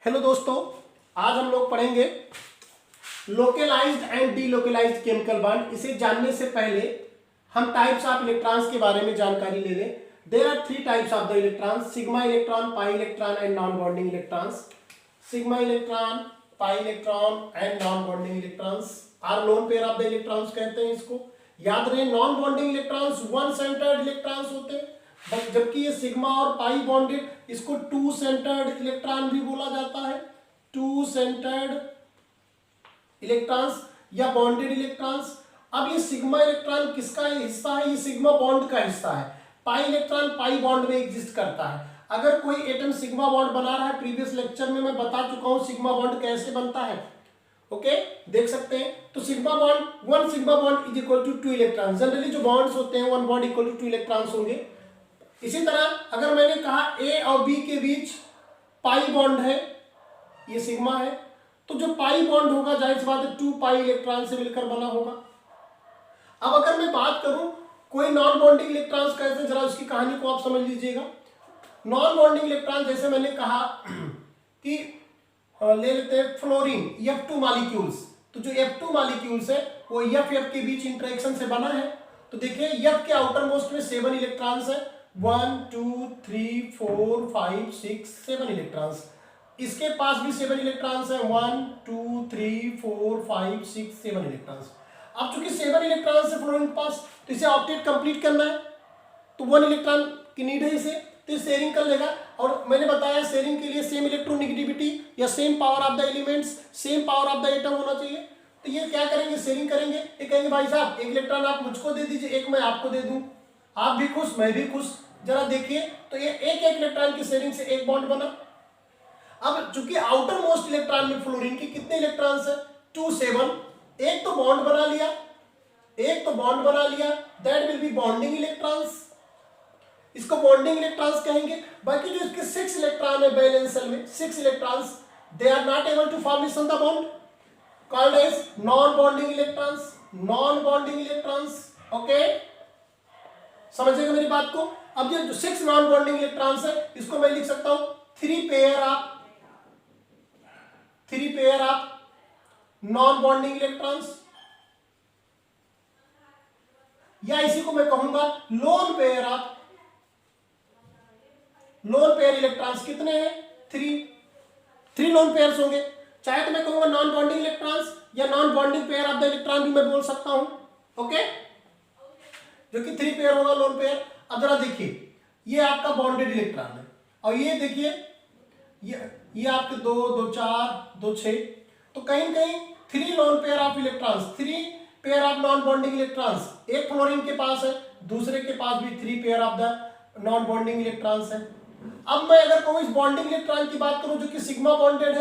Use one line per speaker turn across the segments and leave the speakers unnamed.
Hello दोस्तों, आज हम लोग पढ़ेंगे localised and delocalised chemical bond. इसे जानने से पहले हम टाइप्स ऑफ इलेक्ट्रॉन्स के बारे में जानकारी ले लें। There are three types of the electrons: sigma electron, pi electron and non bonding electrons. Sigma electron, pi electron and non bonding electrons are lone pair of the electrons कहते हैं इसको। याद रहे, non bonding electrons one centred electrons होते हैं, जबकि ये sigma और पाई बॉन्डेड, इसको टू सेंटर्ड इलेक्ट्रॉन भी बोला जाता है। टू सेंटर्ड इलेक्ट्रॉन्स या बॉन्डेड इलेक्ट्रॉन्स। अब ये सिग्मा इलेक्ट्रॉन किसका हिस्सा है? ये सिग्मा बॉन्ड का हिस्सा है। पाई इलेक्ट्रॉन पाई बॉन्ड में एग्जिस्ट करता है। अगर कोई एटम सिग्मा बॉन्ड बना रहा है, प्रीवियस लेक्चर में मैं बता चुका हूं सिग्मा बॉन्ड कैसे बनता है। ओके, देख सकते हैं। तो sigma bond, one sigma bond is equal to two electron. Generally जो बॉन्ड्स होते हैं one bond equal to two electrons होंगे। इसी तरह अगर मैंने कहा ए और बी के बीच पाई बॉन्ड है, ये सिग्मा है, तो जो पाई बॉन्ड होगा जाहिर सी बात है टू पाई इलेक्ट्रॉन से मिलकर बना होगा। अब अगर मैं बात करूं कोई नॉन बॉन्डिंग इलेक्ट्रॉन्स कैसे, जरा उसकी कहानी को आप समझ लीजिएगा। नॉन बॉन्डिंग इलेक्ट्रॉन जैसे मैंने कहा कि ले लेते हैं फ्लोरीन, F2 मॉलिक्यूल्स। तो जो F2 मॉलिक्यूल्स है वो F के बीच इंटरेक्शन से बना है। तो देखिए F के आउटर मोस्ट में 7 इलेक्ट्रॉन्स है, 1 2 3 4 5 6 7 इलेक्ट्रॉन्स। इसके पास भी 7 इलेक्ट्रॉन्स है, 1 2 3 4 5 6 7 इलेक्ट्रॉन्स। अब चूंकि 7 इलेक्ट्रॉन्स है फ्लोरीन के पास, तो इसे ऑक्टेट कंप्लीट करना है, तो 1 इलेक्ट्रॉन की नीड है इसे, तो शेयरिंग कर लेगा। और मैंने बताया शेयरिंग के लिए सेम इलेक्ट्रोनेगेटिविटी या same power of the elements, same power of the atom होना चाहिए। तो ये क्या करेंगे, शेयरिंग करेंगे। ये कहेंगे भाई साहब एक इलेक्ट्रॉन आप मुझको दे दीजिए, एक मैं आपको दे दूं, आप भी खुश मैं भी खुश। जरा देखिए, तो ये एक एक इलेक्ट्रॉन की शेयरिंग से एक बॉन्ड बना। अब चूंकि आउटर मोस्ट इलेक्ट्रॉन में फ्लोरीन की कितने इलेक्ट्रॉन्स है? 2 7। एक तो बॉन्ड बना लिया, एक तो बॉन्ड बना लिया, that will be bonding electrons, इसको बॉन्डिंग इलेक्ट्रॉन्स कहेंगे। बाकी जो इसके 6 इलेक्ट्रॉन है वैलेंस शेल में, 6 electrons, they are not able to form each the bond, called as non bonding electrons. Non bonding electrons, okay, समझिएगा मेरी बात को। अब ये जो 6 नॉन बॉन्डिंग इलेक्ट्रॉन्स है, इसको मैं लिख सकता हूं 3 pair of non bonding electrons, या इसी को मैं कहूंगा लोन पेयर इलेक्ट्रॉन्स। कितने हैं? 3 लोन पेयर्स होंगे। चाहे तो मैं कहूंगा नॉन बॉन्डिंग इलेक्ट्रॉन्स या non bonding pair of the electron भी मैं बोल सकता हूं, ओके, जो कि 3 पेयर होगा लोन पेयर। अब जरा देखिए, ये आपका बॉन्डेड इलेक्ट्रॉन है, और ये देखिए ये आपके 2 2 4 2 6, तो कहीं कहीं 3 loan pair of electrons, 3 pair of non bonding electrons. एक फ्लोरीन के पास है, दूसरे के पास भी 3 pair of the non bonding electrons है। अब मैं अगर कहूं इस बॉन्डिंग इलेक्ट्रॉन की बात करूं जो कि सिग्मा बॉन्डेड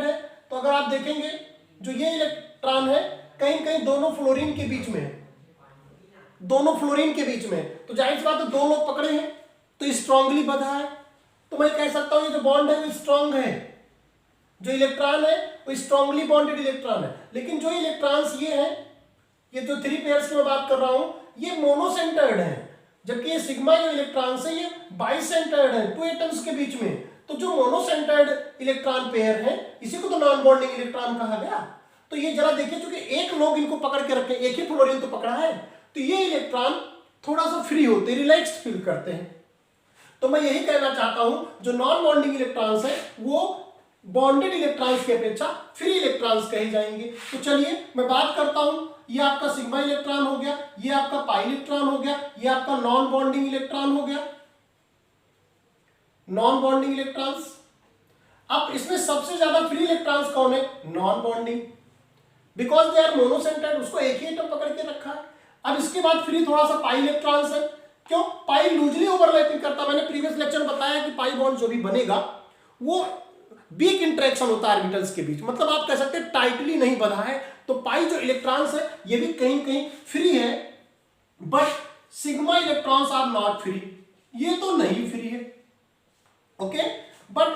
है, तो अगर आप देखेंगे जो ये इलेक्ट्रॉन है कहीं कहीं दोनों फ्लोरीन के बीच में है, तो जाहिर सी बात है 2 लोग पकड़े हैं, तो स्ट्रांगली बंधा है। तो मैं कह सकता हूं ये जो बॉन्ड है वो स्ट्रांग है, जो इलेक्ट्रॉन है वो स्ट्रांगली बॉन्डेड इलेक्ट्रॉन है। लेकिन जो इलेक्ट्रॉन्स ये हैं, ये जो 3 पेयर्स की मैं बात कर रहा हूं, ये मोनोसेंटर्ड है, जबकि ये सिग्मा जो इलेक्ट्रॉन्स है ये बाइसेंटर्ड है, 2 एटम्स के बीच में। तो जो मोनोसेंटर्ड इलेक्ट्रॉन पेयर है, इसी को तो नॉन बॉन्डिंग इलेक्ट्रॉन कहा गया। तो ये जरा देखिए, क्योंकि एक लोग इनको पकड़ के रखे, एक ही फ्लोरीन तो पकड़ा है, तो ये इलेक्ट्रॉन थोड़ा सा फ्री होते, रिलैक्स्ड फील करते हैं। तो मैं यही कहना चाहता हूं जो नॉन बॉन्डिंग इलेक्ट्रॉन्स है वो बॉन्डेड इलेक्ट्रॉन्स की अपेक्षा फ्री इलेक्ट्रॉन्स कहे जाएंगे। तो चलिए मैं बात करता हूं, ये आपका सिग्मा इलेक्ट्रॉन हो गया, ये आपका पाई इलेक्ट्रॉन हो गया, ये आपका नॉन बॉन्डिंग इलेक्ट्रॉन हो गया, नॉन बॉन्डिंग इलेक्ट्रॉन्स। अब इसमें सबसे ज्यादा फ्री इलेक्ट्रॉन्स कौन है? Non bonding, because they are monocentred, उसको एक ही एटम पकड़ के रखा है। अब इसके बाद फ्री थोड़ा सा पाई इलेक्ट्रॉन्स है। क्यों? पाई लूजली ओवरलैपिंग करता। मैंने प्रीवियस लेक्चर में बताया कि पाई बॉन्ड जो भी बनेगा वो वीक इंटरेक्शन होता है ऑर्बिटल्स के बीच, मतलब आप कह सकते हैं टाइटली नहीं बंधा है। तो पाई जो इलेक्ट्रॉन्स है ये भी कहीं कहीं फ्री है, but sigma electrons are not free, ये तो नहीं फ्री है, okay, but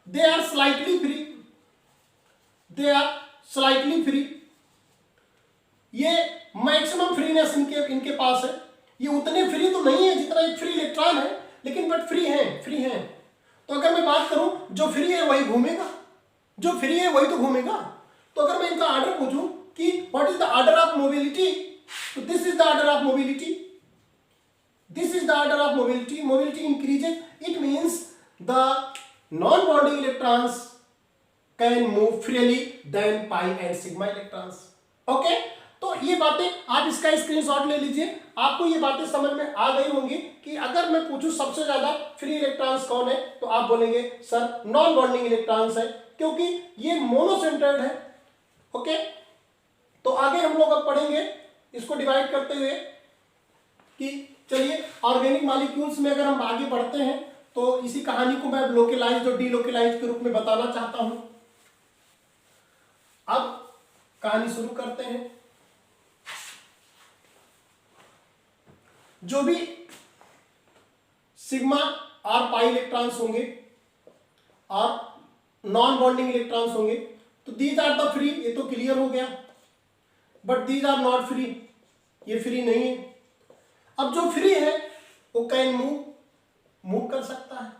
they are slightly free, ये मैक्सिमम फ्रीनेस इनके पास है। ये उतने फ्री तो नहीं है जितना एक फ्री इलेक्ट्रॉन है, लेकिन बट फ्री है। तो अगर मैं बात करूं जो फ्री है वही घूमेगा, जो फ्री है वही तो घूमेगा। तो अगर मैं इनका ऑर्डर पूछूं कि what is the order of mobility, तो this is the order of mobility, this is the order of mobility. Mobility increases, it means the non bonding electrons can move freely than pi and sigma electrons. Okay, तो ये बातें आप इसका screenshot ले लीजिए, आपको ये बातें समझ में आ गई होंगी कि अगर मैं पूछूं सबसे ज्यादा फ्री इलेक्ट्रॉन्स कौन है, तो आप बोलेंगे सर नॉन बॉन्डिंग इलेक्ट्रॉन्स है, क्योंकि ये मोनोसेंटर्ड है। ओके, तो आगे हम लोग अब पढ़ेंगे इसको डिवाइड करते हुए कि चलिए ऑर्गेनिक मॉलिक्यूल्स में अगर हम आगे बढ़ते हैं तो इसी कहानी को मैं लोकलाइज्ड और डीलोकलाइज्ड के रूप में बताना चाहता हूं। अब कहानी शुरू करते हैं। जो भी सिग्मा और पाई इलेक्ट्रॉन्स होंगे और नॉन बॉन्डिंग इलेक्ट्रॉन्स होंगे, तो दीज आर द फ्री, ये तो क्लियर हो गया, but these are not free, ये फ्री नहीं है। अब जो फ्री है वो कैन मूव कर सकता है।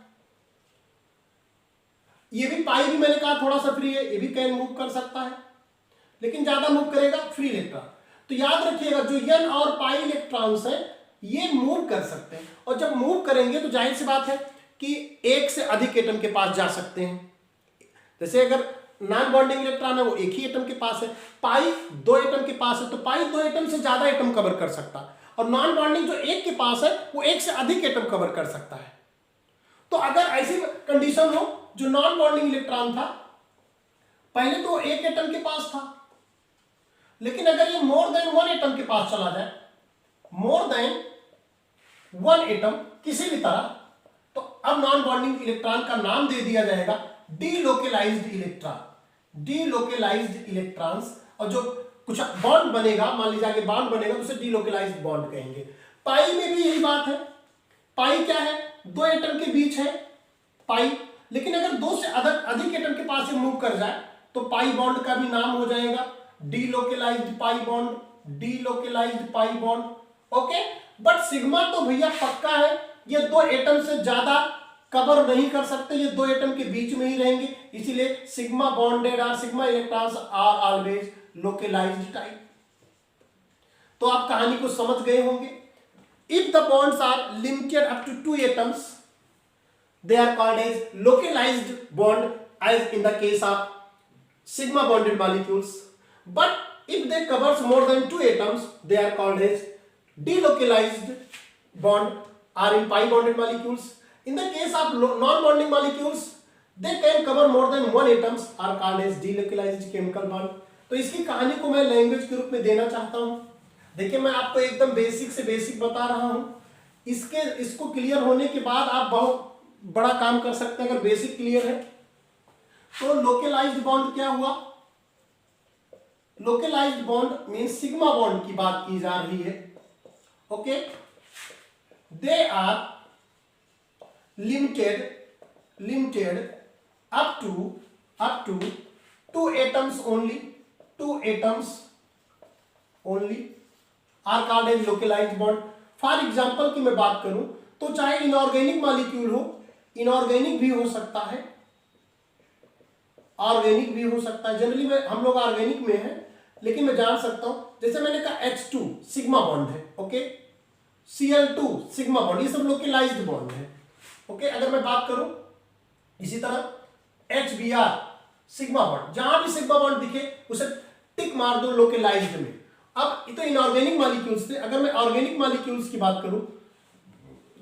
ये भी पाई भी मैंने कहा थोड़ा सा फ्री है, ये भी कैन मूव कर सकता है, लेकिन ज्यादा मूव करेगा फ्री इलेक्ट्रॉन। तो याद रखिएगा जो एन और पाई इलेक्ट्रॉन्स है ये मूव कर सकते हैं, और जब मूव करेंगे तो जाहिर सी बात है कि एक से अधिक एटम के पास जा सकते हैं। जैसे अगर नॉन बॉन्डिंग इलेक्ट्रॉन है वो एक ही एटम के पास है, पाई दो एटम के पास है, तो पाई दो एटम से ज्यादा एटम कवर कर सकता है, और नॉन बॉन्डिंग जो एक के पास है वो एक से अधिक एटम कवर कर सकता है। तो अगर ऐसी कंडीशन हो जो नॉन बॉन्डिंग इलेक्ट्रॉन था, पहले तो एक एटम के पास था, लेकिन अगर ये मोर देन वन एटम के पास चला जाए, मोर देन वन एटम किसी भी तरह, तो अब नॉन बॉन्डिंग इलेक्ट्रॉन का नाम दे दिया जाएगा डीलोकलाइज्ड इलेक्ट्रॉन, डीलोकलाइज्ड इलेक्ट्रॉन्स। और जो कुछ बॉन्ड बनेगा, मान लीजिए आगे बॉन्ड बनेगा तो उसे डीलोकलाइज्ड बॉन्ड कहेंगे। पाई में भी यही बात है। पाई क्या है, दो एटम के बीच है पाई, लेकिन अगर दो से अधिक एटम के पास से मूव कर जाए तो पाई बॉन्ड का भी नाम हो जाएगा delocalised pi bond, delocalised pi bond. Okay, but sigma तो भैया पक्का है, ये दो एटम से ज्यादा कवर नहीं कर सकते, ये दो एटम के बीच में ही रहेंगे, इसीलिए सिग्मा बॉन्डेड और sigma electrons are always localised type. तो आप कहानी को समझ गए होंगे। If the bonds are limited up to 2 atoms they are called as localized bond, as in the case of sigma bonded molecules. But if they covers more than 2 atoms, they are called as delocalized bond, or in pi bonded molecules. In the case of non bonding molecules, they can cover more than 1 atoms, are called as delocalized chemical bond. तो इसकी कहानी को मैं language के रूप में देना चाहता हूं। देखिए मैं आपको एकदम बेसिक से बेसिक बता रहा हूं, इसको क्लियर होने के बाद आप बहुत बड़ा काम कर सकते हैं। अगर बेसिक क्लियर है तो लोकलाइज्ड बॉन्ड क्या हुआ, localised bond means sigma bond की बात की जा रही है। Okay, they are limited up to 2 atoms only, 2 atoms only are called as localized bond. For example की मैं बात करूं तो चाहे इनऑर्गेनिक मॉलिक्यूल हो, इनऑर्गेनिक भी हो सकता है, ऑर्गेनिक भी हो सकता है। जनरली मैं हम लोग ऑर्गेनिक में है, लेकिन मैं जान सकता हूं, जैसे मैंने कहा H2 सिग्मा बॉन्ड है, ओके, Cl2 सिग्मा बॉन्ड, ये सब लोकलाइज्ड बॉन्ड है। ओके, अगर मैं बात करूं इसी तरह HBr सिग्मा बॉन्ड, जहां भी सिग्मा बॉन्ड दिखे उसे टिक मार दो लोकलाइज्ड में। अब तो इनऑर्गेनिक मॉलिक्यूल्स थे, अगर मैं ऑर्गेनिक मॉलिक्यूल्स की बात करूं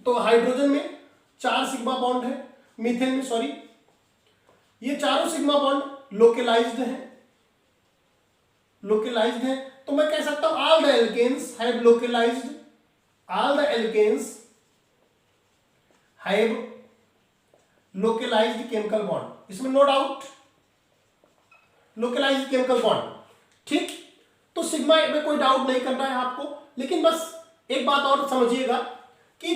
तो हाइड्रोजन में 4 सिग्मा बॉन्ड है, मीथेन में सॉरी, ये चारों सिग्मा बॉन्ड लोकलाइज्ड है। तो मैं कह सकता हूं all the alkenes have localised, all the alkenes have localised chemical bond, इसमें no doubt localised chemical bond. ठीक, तो सिग्मा में कोई डाउट नहीं करना है आपको, लेकिन बस एक बात और समझिएगा कि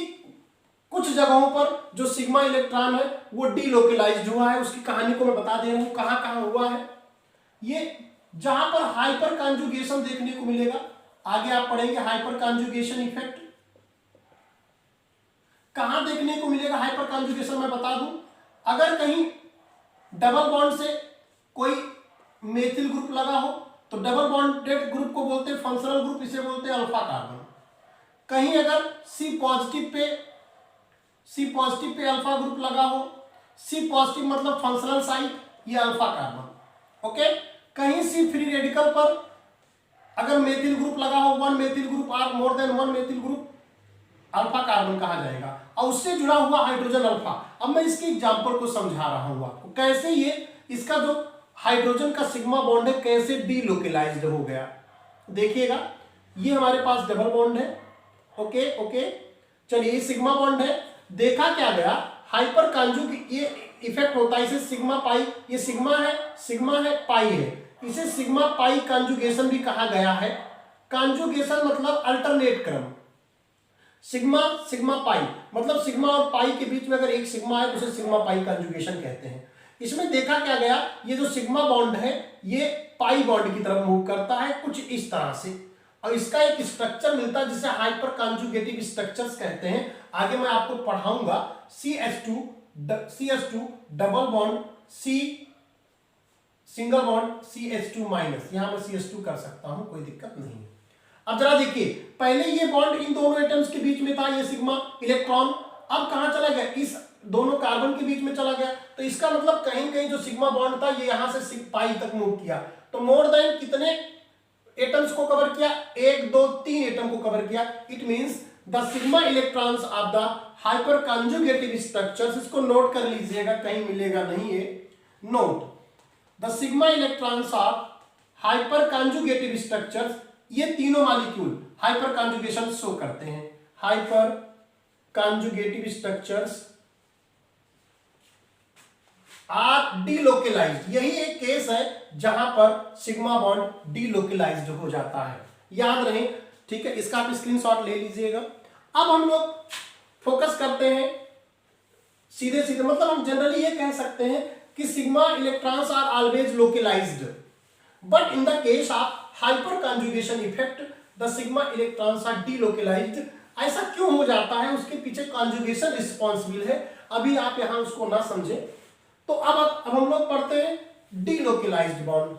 कुछ जगहों पर जो सिग्मा इलेक्ट्रॉन है वो डीलोकलाइज्ड हुआ है, उसकी कहानी को मैं बता दे रहा हूं कहां कहां हुआ है। ये जहां पर हाइपर कॉन्जुगेशन देखने को मिलेगा, आगे आप पढ़ेंगे हाइपर कॉन्जुगेशन इफेक्ट, कहां देखने को मिलेगा हाइपर कॉन्जुगेशन मैं बता दूं। अगर कहीं डबल बॉन्ड से कोई मेथिल ग्रुप लगा हो तो डबल बॉन्डेड ग्रुप को बोलते हैं फंक्शनल ग्रुप, इसे बोलते हैं अल्फा कार्बन। कहीं अगर सी पॉजिटिव पे अल्फा ग्रुप लगा हो, सी पॉजिटिव मतलब फंक्शनल साइट, ये अल्फा कार्बन। ओके, कहीं सी फ्री रेडिकल पर अगर मेथिल ग्रुप लगा हो, वन मेथिल ग्रुप और more than one methyl group, alpha carbon कहा जाएगा, और उससे जुड़ा हुआ हाइड्रोजन अल्फा। अब मैं इसके एग्जांपल को समझा रहा हूं आपको, कैसे ये इसका जो हाइड्रोजन का सिग्मा बॉन्ड है कैसे डीलोकेलाइज्ड हो गया। देखिएगा, ये हमारे पास डबल बॉन्ड है। ओके ओके, चलिए ये सिग्मा बॉन्ड है। देखा क्या गया, हाइपर कॉन्जुगेट ये इफेक्ट होता है, इसे सिग्मा पाई, ये सिग्मा है पाई है, इसे सिग्मा पाई कॉन्जुगेशन भी कहा गया है। कॉन्जुगेशन मतलब अल्टरनेट क्रम, सिग्मा पाई मतलब सिग्मा और पाई के बीच में अगर एक सिग्मा है तो उसे सिग्मा पाई कॉन्जुगेशन कहते हैं। इसमें देखा क्या गया, ये जो सिग्मा बॉन्ड है ये पाई बॉन्ड की तरफ मूव करता है कुछ इस तरह से, और इसका एक स्ट्रक्चर मिलता है जिसे हाइपर कॉन्जुगेटिव स्ट्रक्चर्स कहते हैं। आगे मैं आपको पढ़ाऊंगा। CH2 double bond C single bond CH2 minus, यहां मैं CH2 कर सकता हूं, कोई दिक्कत नहीं है। अब जरा देखिए, पहले ये बॉन्ड इन दोनों एटम्स के बीच में था, ये सिग्मा इलेक्ट्रॉन, अब कहां चला गया, इस दोनों कार्बन के बीच में चला गया। तो इसका मतलब कहीं कहीं जो सिग्मा बॉन्ड था ये यहां से पाई तक मूव किया। तो मोर देन कितने एटम्स को कवर किया, 1 2 3 एटम को कवर किया। It means the sigma electrons of the hyper conjugative structures, इसको नोट कर लीजिएगा, कहीं मिलेगा नहीं ये, note the sigma electrons of hyper conjugative structures, ये तीनों मॉलिक्यूल हाइपर कॉन्जुगेशन शो करते हैं। हाइपर कॉन्जुगेटिव स्ट्रक्चर्स आर डीलोकेलाइज्ड, यही एक केस है जहां पर सिग्मा बॉन्ड डीलोकेलाइज्ड हो जाता है, याद रहे। ठीक है, इसका आप स्क्रीनशॉट ले लीजिएगा। अब हम लोग फोकस करते हैं सीधे सीधे, मतलब हम जनरली ये कह सकते हैं कि sigma electrons are always localised, but in the case of hyperconjugation effect the sigma electrons are delocalised. ऐसा क्यों हो जाता है, उसके पीछे कॉन्जुगेशन रिस्पॉन्सिबल है, अभी आप यहां उसको ना समझे। तो अब हम लोग पढ़ते हैं डीलोकेलाइज्ड बॉन्ड,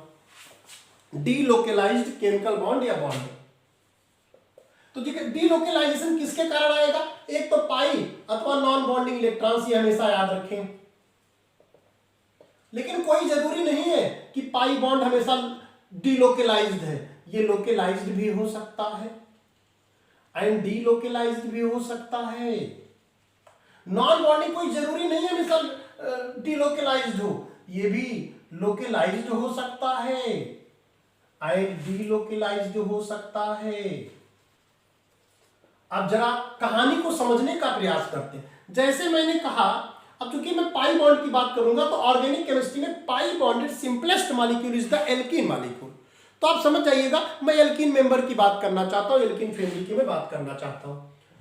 डीलोकेलाइज्ड केमिकल बॉन्ड या बॉन्ड। तो ठीक है, डीलोकेलाइजेशन किसके कारण आएगा, एक तो पाई अथवा नॉन बॉन्डिंग इलेक्ट्रॉन्स, ये हमेशा याद रखें। लेकिन कोई जरूरी नहीं है कि पाई बॉन्ड हमेशा डीलोकेलाइज्ड है, ये लोकेलाइज्ड भी हो सकता है एंड डीलोकेलाइज्ड भी हो सकता है। नॉन बॉन्डिंग कोई जरूरी नहीं है हमेशा डीलोकेलाइज्ड हो, ये भी लोकेलाइज्ड हो सकता है एंड डीलोकेलाइज्ड हो सकता है। अब जरा कहानी को समझने का प्रयास करते हैं। जैसे मैंने कहा, अब चूंकि मैं पाई बॉन्ड की बात करूंगा तो ऑर्गेनिक केमिस्ट्री में पाई bonded simplest molecule is the alkene molecule. तो आप समझ जाइएगा, मैं एल्कीन मेंबर की बात करना चाहता हूं, एल्कीन फैमिली की मैं बात करना चाहता हूं।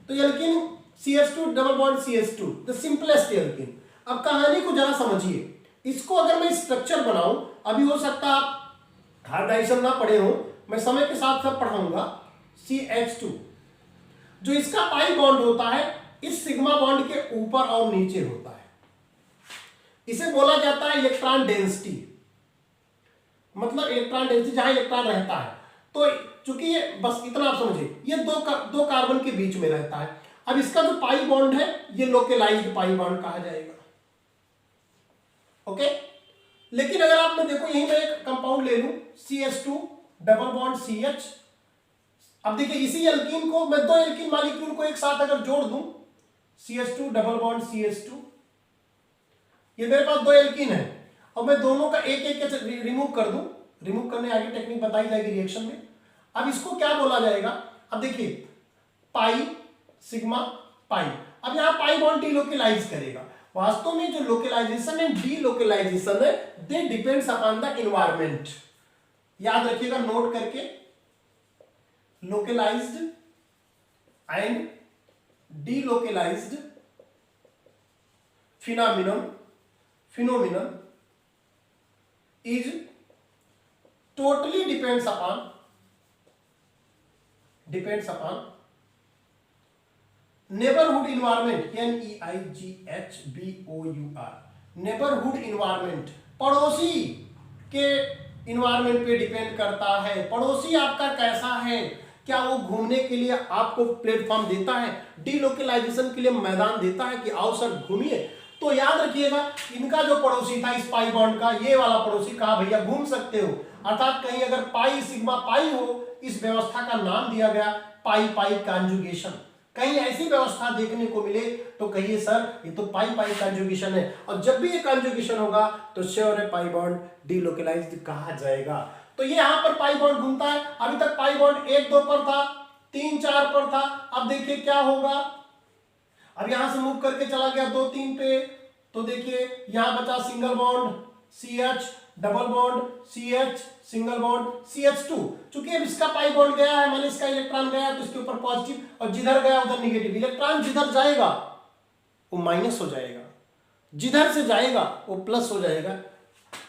तो alkene CH2 double bond CH2 the simplest alkene. अब कहानी को जरा समझिए, इसको अगर मैं स्ट्रक्चर बनाऊं, अभी हो सकता है आप हार्ड डाइशन ना पढ़े हो, मैं समय के साथ सब पढ़ाऊंगा। CH2 जो इसका पाई बॉन्ड होता है इस सिग्मा बॉन्ड के ऊपर और नीचे होता है, इसे बोला जाता है इलेक्ट्रॉन डेंसिटी, मतलब इलेक्ट्रॉन डेंसिटी जहां इलेक्ट्रॉन रहता है। तो चूंकि ये बस इतना आप समझिए, ये दो कार्बन के बीच में रहता है। अब इसका जो पाई बॉन्ड है ये लोकेलाइज्ड पाई बॉन्ड कहा जाएगा। ओके, लेकिन अगर आप में देखो, यही मैं एक कंपाउंड ले लूं CH2 डबल बॉन्ड CH। अब देखिए, इसी एल्कीन को मैं दो एल्कीन मॉलिक्यूल को एक साथ अगर जोड़ दूं, CH2 डबल बॉन्ड CH2, ये मेरे पास दो एल्कीन है और मैं दोनों का एक एक रिमूव कर दूं, रिमूव करने आगे टेक्निक बताई जाएगी रिएक्शन में। अब इसको क्या बोला जाएगा, अब देखिए पाई सिग्मा पाई, अब यहां पाई बॉन्ड डीलोकेलाइज करेगा। वास्तव में जो लोकेलाइजेशन एंड डीलोकेलाइजेशन है they depends upon the environment, याद रखिएगा नोट करके, localised and delocalised phenomenon is totally depends upon neighborhood environment, NEIGHBOUR, neighbourhood environment, पड़ोसी के इन्वायरमेंट पे डिपेंड करता है। पड़ोसी आपका कैसा है, क्या वो घूमने के लिए आपको प्लेटफॉर्म देता है, डीलोकलाइजेशन के लिए मैदान देता है कि आओ सर घूमिए। तो याद रखिएगा इनका जो पड़ोसी था इस पाई बॉन्ड का, ये वाला पड़ोसी कहा भैया घूम सकते हो, अर्थात कहीं अगर पाई सिग्मा पाई हो, इस व्यवस्था का नाम दिया गया पाई पाई कॉन्जुगेशन। कहीं ऐसी व्यवस्था देखने को मिले तो कहिए सर ये तो पाई पाई कॉन्जुगेशन है, और जब भी ये कॉन्जुगेशन होगा तो श्योर है पाई बॉन्ड डीलोकलाइज्ड कहा जाएगा। तो ये यहां पर पाई बॉन्ड घूमता है। अभी तक पाई बॉन्ड 1 2 पर था, 3 4 पर था, अब देखिए क्या होगा। अब यहां से मूव करके चला गया 2 3 पे, तो देखिए यहां बचा single bond CH, double bond CH, single bond CH2। चूंकि अब इसका पाई बॉन्ड गया है, माने इसका इलेक्ट्रॉन गया तो इसके ऊपर पॉजिटिव, और जिधर गया उधर निगेटिव। इलेक्ट्रॉन जिधर जाएगा वो माइनस हो जाएगा, जिधर से जाएगा वो प्लस हो जाएगा।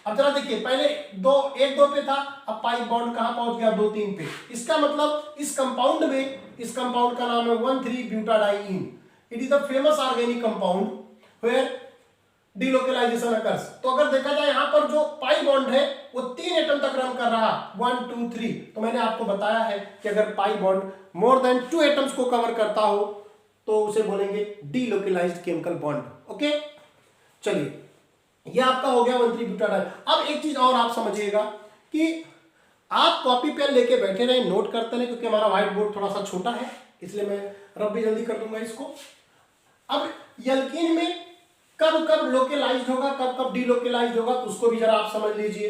अब जरा देखिए पहले 1 2 पे था, अब पाई बॉन्ड कहां पहुंच गया 2 3 पे। इसका मतलब इस कंपाउंड में, इस कंपाउंड का नाम है 1,3-ब्यूटाडाइईन। It is the famous organic compound where delocalisation occurs. तो अगर देखा जाए यहां पर जो पाई बॉन्ड है वो 3 एटम तक रन कर रहा, 1 2 3। तो मैंने आपको बताया है कि अगर pi bond more than 2 atoms को कवर करता हो तो उसे बोलेंगे डीलोकलाइज्ड केमिकल बॉन्ड। ओके, चलिए ये आपका हो गया 1,3-ब्यूटाडाइन। अब एक चीज और आप समझिएगा कि आप कॉपी पेन लेके बैठे रहे, नोट करते रहे, क्योंकि हमारा व्हाइट बोर्ड थोड़ा सा छोटा है इसलिए मैं रब भी जल्दी कर दूंगा इसको। अब एल्कीन में कब कब लोकलाइज्ड होगा, कब कब डीलोकलाइज्ड होगा, तो उसको भी जरा आप समझ लीजिए,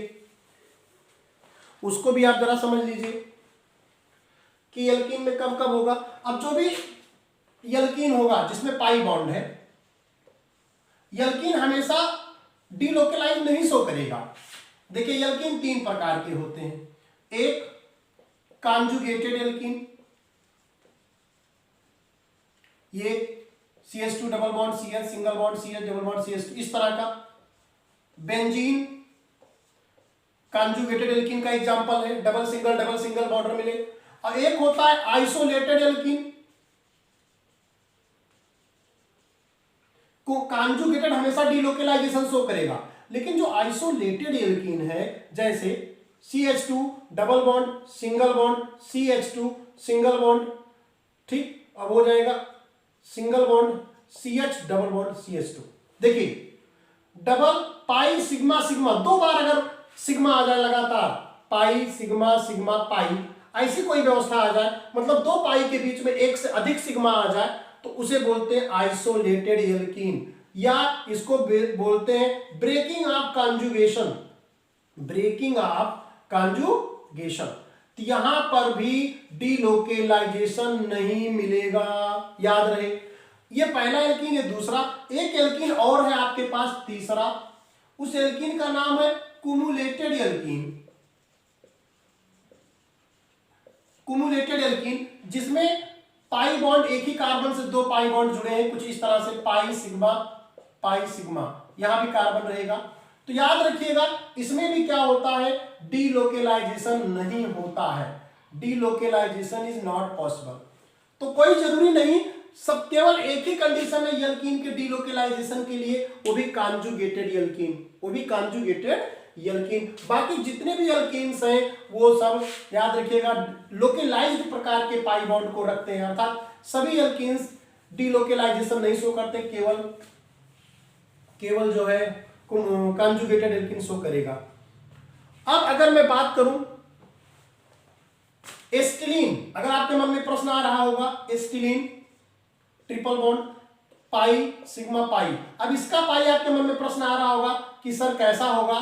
उसको भी आप जरा समझ लीजिए कि एल्कीन में कब कब होगा। अब जो भी एल्कीन होगा जिसमें पाई बॉन्ड है, एल्कीन हमेशा डीलोकलाइज नहीं शो करेगा। देखिए एल्कीन 3 प्रकार के होते हैं। एक कॉन्जुगेटेड एल्कीन, ये CH2 double bond CH, single bond CH, double bond CH2, इस तरह का। बेंजीन कॉन्जुगेटेड एल्कीन का एग्जांपल है, डबल सिंगल बॉर्डर मिले। और एक होता है आइसोलेटेड एल्कीन। कॉन्जुगेटेड हमेशा डीलोकलाइजेशन शो करेगा, लेकिन जो आइसोलेटेड एल्कीन है जैसे CH2 double bond single bond CH2 single bond, ठीक, अब हो जाएगा single bond CH double bond CH2। देखिए डबल पाई सिग्मा सिग्मा, 2 बार अगर सिग्मा आ जाए लगातार, पाई सिग्मा सिग्मा पाई, ऐसी कोई व्यवस्था आ जाए, मतलब 2 पाई के बीच में 1 से अधिक सिग्मा आ जाए तो उसे बोलते हैं आइसोलेटेड एल्कीन, या इसको बोलते हैं breaking of conjugation, breaking of conjugation. तो यहां पर भी डीलोकलाइजेशन नहीं मिलेगा, याद रहे। ये पहला एल्कीन, ये दूसरा, एक एल्कीन और है आपके पास तीसरा, उस एल्कीन का नाम है कुमुलेटेड एल्कीन। कुमुलेटेड एल्कीन जिसमें पाई बॉन्ड एक ही कार्बन से 2 पाई बॉन्ड जुड़े हैं, कुछ इस तरह से पाई सिग्मा, यहां भी कार्बन रहेगा। तो याद रखिएगा इसमें भी क्या होता है, डीलोकलाइजेशन नहीं होता है, डीलोकलाइजेशन इज नॉट पॉसिबल। तो कोई जरूरी नहीं, सब केवल एक ही कंडीशन है एल्कीन के डीलोकलाइजेशन के लिए, वो भी कॉन्जुगेटेड एल्कीन, वो भी कॉन्जुगेटेड एल्कीन। बाकी जितने भी एल्कीन्स हैं वो सब याद रखिएगा लोकलाइज्ड प्रकार के पाई बॉन्ड को रखते हैं, अर्थात सभी एल्कीन्स डीलोकलाइजेशन नहीं शो करते, केवल जो है कॉन्जुगेटेड एल्कीन शो करेगा। अब अगर मैं बात करूं एस्टिलीन, अगर आपके मन में प्रश्न आ रहा होगा, acetylene triple bond pi sigma pi, अब इसका पाई आपके मन में प्रश्न आ रहा होगा कि सर कैसा होगा,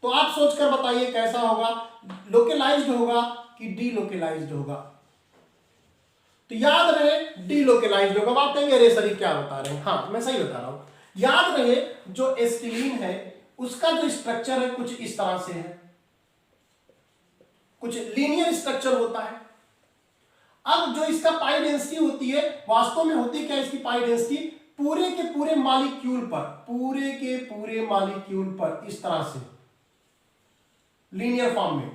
तो आप सोचकर बताइए कैसा होगा, लोकलाइज्ड होगा कि डीलोकलाइज्ड होगा। तो याद रहे डीलोकलाइज्ड होगा। आप कहेंगे अरे सर क्या बता रहे हैं, हाँ मैं सही बता रहा हूं। याद रहे जो एस्टिलीन है उसका जो स्ट्रक्चर है कुछ इस तरह से है, कुछ लीनियर स्ट्रक्चर होता है। अब जो इसका पाई डेंसिटी होती है वास्तव में होती क्या, इसकी पाई डेंसिटी पूरे के पूरे मॉलिक्यूल पर, पूरे के पूरे मॉलिक्यूल पर इस तरह से लीनियर फॉर्म में।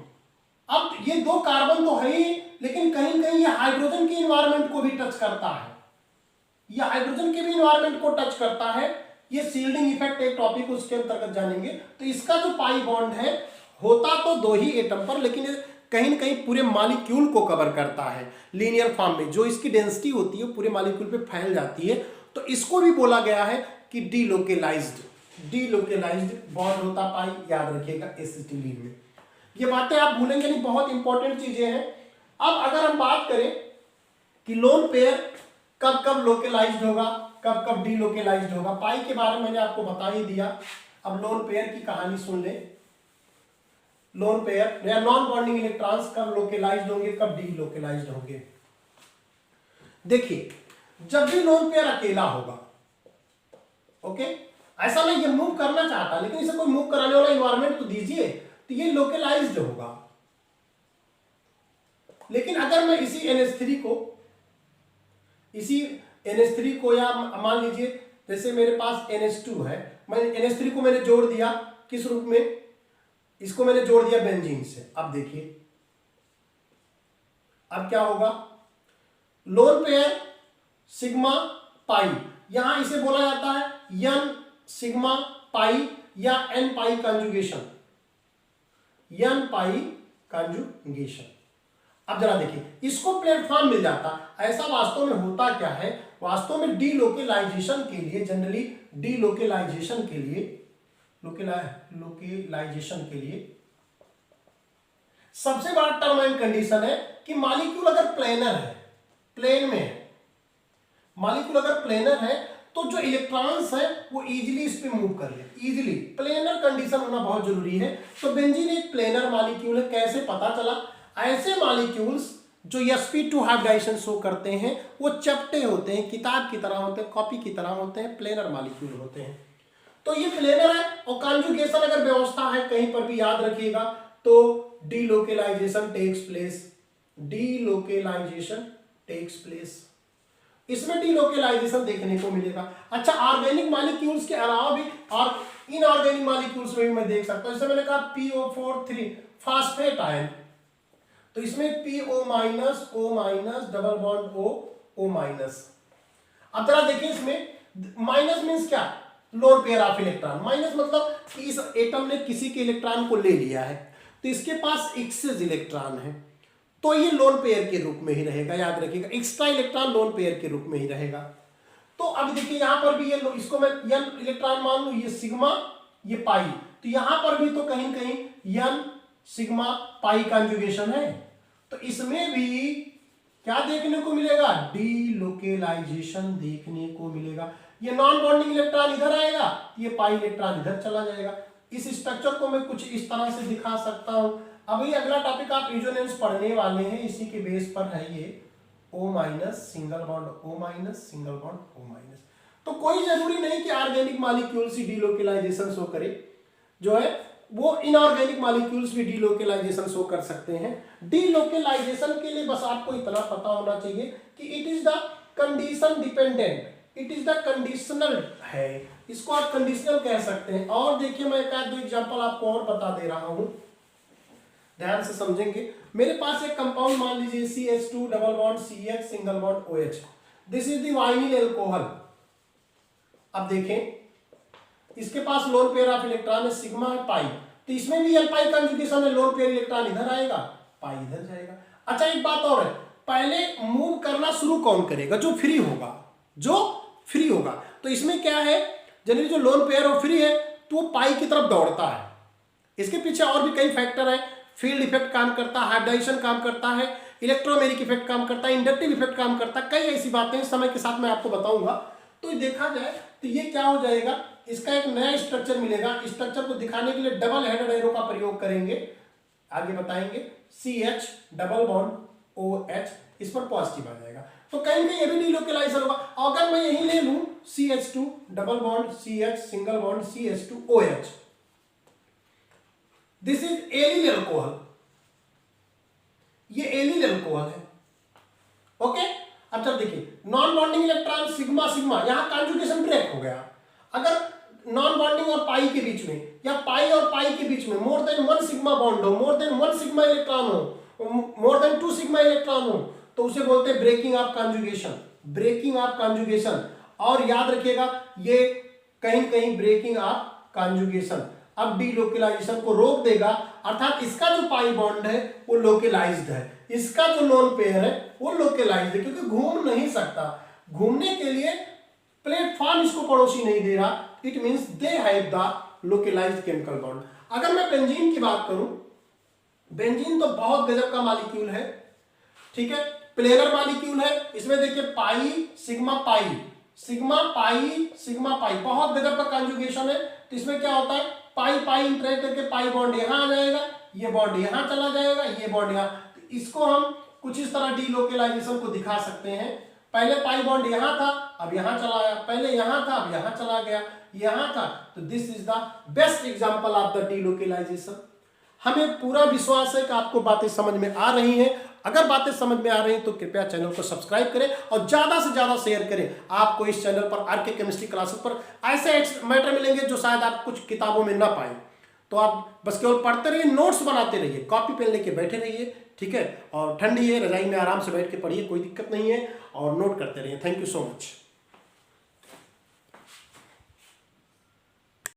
अब ये 2 कार्बन तो है ही, लेकिन कहीं कहीं ये हाइड्रोजन के इन्वायरमेंट को भी टच करता है, ये हाइड्रोजन के भी इन्वायरमेंट को टच करता है, ये शील्डिंग इफेक्ट एक टॉपिक उसके अंतर्गत जानेंगे। तो इसका जो पाई बॉन्ड है होता तो 2 ही एटम पर, लेकिन कहीं ना कहीं पूरे मॉलिक्यूल को कवर करता है लीनियर फॉर्म में। जो इसकी डेंसिटी होती है पूरे मॉलिक्यूल पे फैल जाती है, तो इसको भी बोला गया है कि डीलोकेलाइज्ड बॉन्ड होता पाई, याद रखिएगा एसिटिलीन में। ये बातें आप भूलेंगे नहीं, बहुत इंपॉर्टेंट चीजें हैं। अब अगर हम बात करें कि लोन पेयर कब कब लोकेलाइज्ड होगा, कब कब डीलोकेलाइज्ड होगा, पाई के बारे में मैंने आपको बता ही दिया। अब लोन पेयर की कहानी सुन ले। लोन पेयर या नॉन बॉन्डिंग इलेक्ट्रॉन्स कब लोकेलाइज्ड होंगे, कब डीलोकेलाइज्ड होंगे। देखिए, जब भी लोन पेयर अकेला होगा, ओके, ऐसा नहीं ये मूव करना चाहता, लेकिन इसे कोई मूव कराने वाला इन्वायरमेंट तो दीजिए, तो ये लोकेलाइज्ड होगा। लेकिन अगर मैं इसी NH3 को या मान लीजिए जैसे मेरे पास NH2 है, मैंने NH3 को मैंने जोड़ दिया किस रूप में, इसको मैंने जोड़ दिया बेंजीन से। अब देखिए अब क्या होगा, लोन पेयर सिग्मा पाई, यहां इसे बोला जाता है n सिग्मा पाई या n पाई कंजुगेशन, n पाई कंजुगेशन। अब जरा देखिए, इसको प्लेटफॉर्म मिल जाता। ऐसा वास्तव में होता क्या है, वास्तव में डीलोकेलाइजेशन के लिए, जनरली डीलोकेलाइजेशन के लिए, लोकेलाइजेशन के लिए सबसे बड़ा टर्म एंड कंडीशन है कि मॉलिक्यूल अगर प्लेनर है, प्लेन में है, मॉलिक्यूल अगर प्लेनर है तो जो इलेक्ट्रॉन्स है वो इजीली इस पे मूव कर ले, इजीली। प्लेनर कंडीशन होना बहुत जरूरी है। तो बेंजीन एक प्लेनर मॉलिक्यूल है। कैसे पता चला? ऐसे मॉलिक्यूल्स जो sp2 हाइब्रिडाइजेशन शो करते हैं वो चपटे होते हैं, किताब की तरह होते हैं, कॉपी की तरह होते हैं, प्लेनर मॉलिक्यूल होते हैं। तो ये प्लेनर है। और कॉन्जुगेशन अगर व्यवस्था है कहीं पर भी, याद रखिएगा, तो delocalisation takes place, delocalisation takes place, इसमें डीलोकेलाइजेशन देखने को मिलेगा। अच्छा, ऑर्गेनिक मॉलिक्यूल्स के अलावा भी और इनऑर्गेनिक मॉलिक्यूल्स में भी मैं देख सकता हूं। जैसे मैंने कहा PO4 फास्फेट आयन, तो इसमें PO minus, O minus, double bond O minus. अब जरा देखिए, इसमें माइनस मींस क्या, loan pair of electron. Minus मतलब कि इस एटम ने किसी के इलेक्ट्रॉन को ले लिया है, तो इसके पास एक्सेस इलेक्ट्रॉन है, तो ये लोन पेयर के रूप में ही रहेगा। याद रखिएगा, एक्स्ट्रा इलेक्ट्रॉन लोन पेयर के रूप में ही रहेगा। तो अब देखिए यहां पर भी ये इसको मैं n इलेक्ट्रॉन मान लू, ये सिग्मा, ये पाई, तो यहां पर भी तो कहीं कहीं n सिग्मा पाई कंजुगेशन है। तो इसमें भी क्या देखने को मिलेगा, डीलोकेलाइजेशन देखने को मिलेगा। ये नॉन बॉन्डिंग इलेक्ट्रॉन इधर आएगा, ये पाई इलेक्ट्रॉन इधर चला जाएगा। इस स्ट्रक्चर को मैं कुछ इस तरह से दिखा सकता हूं। अभी अगला टॉपिक आप रेजोनेंस पढ़ने वाले हैं, इसी के बेस पर है ये O minus single bond O minus, single bond O minus. तो कोई जरूरी नहीं कि ऑर्गेनिक मॉलिक्यूल्स ही डीलोकेलाइजेशन शो करे, जो है वो इनऑर्गेनिक मॉलिक्यूल्स भी डीलोकेलाइजेशन शो कर सकते हैं। डीलोकेलाइजेशन के लिए बस आपको इतना पता होना चाहिए कि it is the condition dependent, it is the conditional है, इसको आप कंडीशनल कह सकते हैं। और देखिए, मैं एक आध दो एग्जांपल आपको और बता दे रहा हूं, ध्यान से समझेंगे। मेरे पास एक कंपाउंड मान लीजिए CH2 double bond CH single bond OH, this is the vinyl alcohol. अब देखें, इसके पास लोन पेयर ऑफ इलेक्ट्रॉन है, सिग्मा है, पाई, तो इसमें भी n पाई कंजुगेशन है, लोन पेयर इलेक्ट्रॉन इधर आएगा, पाई इधर जाएगा। अच्छा, एक बात और है, पहले मूव करना शुरू कौन करेगा, जो फ्री होगा, जो फ्री होगा। तो इसमें क्या है, जनरली जो लोन पेयर और फ्री है तो वो पाई की तरफ दौड़ता है। इसके पीछे और भी कई फैक्टर है, फील्ड इफेक्ट काम करता है, हाइब्रिडाइजेशन काम करता है, इलेक्ट्रोमेरिक इफेक्ट काम करता है, इंडक्टिव इफेक्ट काम करता है, कई ऐसी बातें समय के साथ मैं आपको बताऊंगा। तो देखा जाए तो ये क्या हो जाएगा, इसका एक नया स्ट्रक्चर मिलेगा। स्ट्रक्चर को दिखाने के लिए डबल हेडेड एरो का प्रयोग करेंगे, आगे बताएंगे। CH डबल बॉन्ड OH, इस पर पॉजिटिव आ जाएगा, तो कहीं कहीं ये भी डीलोकेलाइजेशन होगा। अगर मैं यही ले लूं CH2 double bond CH single bond CH2 OH, this is allyl alcohol, ये एलिल अल्कोहल है, ओके। अब चल देखिए, non bonding electron sigma sigma, यहां कंजुगेशन ब्रेक हो गया। अगर नॉन बॉन्डिंग और पाई के बीच में या पाई और पाई के बीच में मोर देन 1 सिग्मा बॉन्ड हो, मोर देन 1 सिग्मा इलेक्ट्रॉन हो, मोर देन 2 सिग्मा इलेक्ट्रॉन हो, तो उसे बोलते हैं breaking of conjugation, breaking of conjugation. और याद रखिएगा, ये कहीं कहीं ब्रेकिंग ऑफ कॉन्जुगेशन, अब डीलोकलाइजेशन को रोक देगा, अर्थात इसका जो पाई बॉन्ड है वो लोकलाइज्ड है, इसका जो लोन पेयर है वो लोकलाइज्ड है, क्योंकि घूम नहीं सकता, घूमने के लिए प्लेटफॉर्म इसको पड़ोसी नहीं दे रहा, it means they have the localised chemical bond. अगर मैं बेंजीन की बात करूं, बेंजीन तो बहुत गजब का मॉलिक्यूल है, ठीक है, प्लेनर मॉलिक्यूल है, इसमें देखिए पाई सिग्मा पाई सिग्मा पाई सिग्मा पाई, बहुत गजब का कॉन्जुगेशन है। तो इसमें क्या होता है, पाई पाई इंटरेक्ट करके पाई बॉन्ड यहां आ जाएगा, ये बॉन्ड यहां चला जाएगा, ये बॉन्ड यहां, तो इसको हम कुछ इस तरह डीलोकलाइजेशन को दिखा सकते हैं। पहले पाई बॉन्ड यहां था, अब यहां चला गया, पहले यहां था, अब यहां चला गया, यहां था, तो this is the best example of the delocalisation. हमें पूरा विश्वास है कि आपको बातें समझ में आ रही हैं। अगर बातें समझ में आ रही हैं तो कृपया चैनल को सब्सक्राइब करें और ज्यादा से ज्यादा शेयर करें। आपको इस चैनल पर आरके केमिस्ट्री क्लासेस पर ऐसे मैटर मिलेंगे जो शायद आप कुछ किताबों में ना पाएं, तो आप बस केवल पढ़ते रहिए, नोट्स बनाते रहिए, कॉपी पेन लेके बैठे रहिए, ठीक है, और ठंडी है, रजाई में आराम से बैठ के पढ़िए, कोई दिक्कत नहीं है, और नोट करते रहिए। Thank you so much.